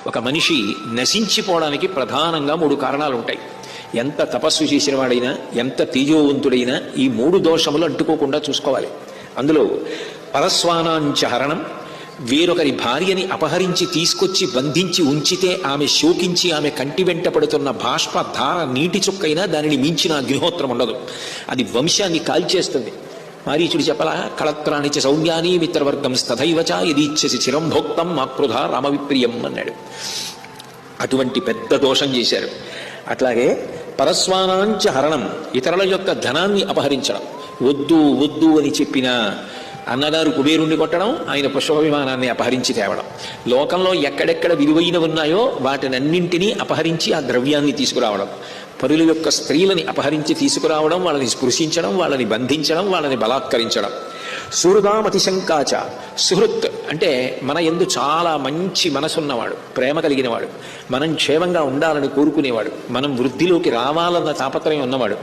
ఒక మనిషి నశించిపోవడానికి ప్రధానంగా 3 కారణాలు ఉంటాయి. ఎంత తపస్సు చేసిన వాడైనా, ఎంత తేజోవంతుడైనా ఈ 3 దోషములు అంటుకోకుండా చూసుకోవాలి. అందులో పరస్వానాంచ హరణం, వేరొకరి భార్యని అపహరించి తీసుకొచ్చి బంధించి ఉంచితే ఆమె శోకించి ఆమె కంటి వెంట పడుతున్న బాష్ప ధార నీటి చుక్కైనా దానిని మించిన అగ్నిహోత్రం ఉండదు. అది వంశాన్ని కాల్చేస్తుంది. మారీచుడు చెప్పలా, కళత్రాణిచ సౌమ్యాని మిత్రవర్గం స్తథైవచ యదీచ్ఛసి చిరం భోక్తం మాకృధ రామవిప్రియం అన్నాడు. అటువంటి పెద్ద దోషం చేశారు. అట్లాగే పరస్వానాంచ హరణం, ఇతరుల యొక్క ధనాన్ని అపహరించడం. వద్దు వద్దు అని చెప్పిన అన్నగారు కుబేరుణ్ణి కొట్టడం, ఆయన పుష్ప విమానాన్ని అపహరించి తేవడం. లోకంలో ఎక్కడెక్కడ విలువైన ఉన్నాయో వాటినన్నింటినీ అపహరించి ఆ ద్రవ్యాన్ని తీసుకురావడం. పరుల యొక్క స్త్రీలని అపహరించి తీసుకురావడం, వాళ్ళని స్పృశించడం, వాళ్ళని బంధించడం, వాళ్ళని బలాత్కరించడం. సుహృదామతిశంకాచ, సుహృత్ అంటే మన యందు చాలా మంచి మనసున్నవాడు, ప్రేమ కలిగినవాడు, మనం క్షేమంగా ఉండాలని కోరుకునేవాడు, మనం వృద్ధిలోకి రావాలన్న తాపత్రయం ఉన్నవాడు.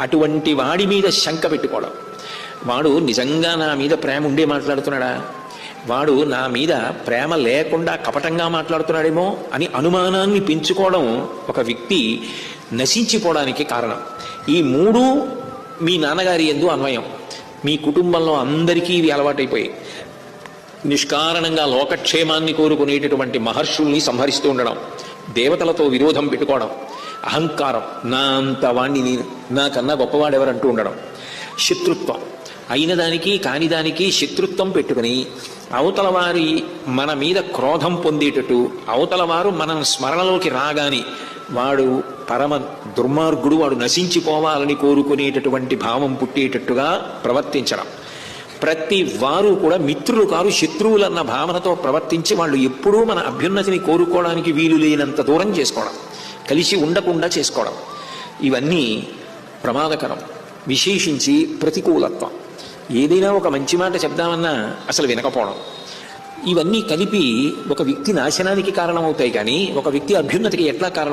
అటువంటి వాడి మీద శంక పెట్టుకోవడం. వాడు నిజంగా నా మీద ప్రేమ ఉండే మాట్లాడుతున్నాడా, వాడు నా మీద ప్రేమ లేకుండా కపటంగా మాట్లాడుతున్నాడేమో అని అనుమానాన్ని పెంచుకోవడం ఒక వ్యక్తి నశించిపోవడానికి కారణం. ఈ 3 మీ నాన్నగారి యందు అన్వయం. మీ కుటుంబంలో అందరికీ ఇవి అలవాటైపోయి నిష్కారణంగా లోకక్షేమాన్ని కోరుకునేటటువంటి మహర్షుల్ని సంహరిస్తూ ఉండడం, దేవతలతో విరోధం పెట్టుకోవడం, అహంకారం, నా అంత వాణ్ణి నేను, నాకన్నా గొప్పవాడెవరంటూ ఉండడం, శత్రుత్వం, అయిన దానికి కాని దానికి శత్రుత్వం పెట్టుకుని అవతల వారి మన మీద క్రోధం పొందేటట్టు, అవతల వారు మనం స్మరణలోకి రాగాని వాడు పరమ దుర్మార్గుడు, వాడు నశించిపోవాలని కోరుకునేటటువంటి భావం పుట్టేటట్టుగా ప్రవర్తించడం. ప్రతి వారు కూడా మిత్రులు కారు, శత్రువులన్న భావనతో ప్రవర్తించి వాళ్ళు ఎప్పుడూ మన అభ్యున్నతిని కోరుకోవడానికి వీలు లేనంత దూరం చేసుకోవడం, కలిసి ఉండకుండా చేసుకోవడం. ఇవన్నీ ప్రమాదకరం. విశేషించి ప్రతికూలత్వం. ఏదైనా ఒక మంచి మాట చెప్దామన్నా అసలు వినకపోవడం. ఇవన్నీ కలిపి ఒక వ్యక్తి నాశనానికి కారణమవుతాయి. కానీ ఒక వ్యక్తి అభ్యున్నతికి ఎట్లా కారణం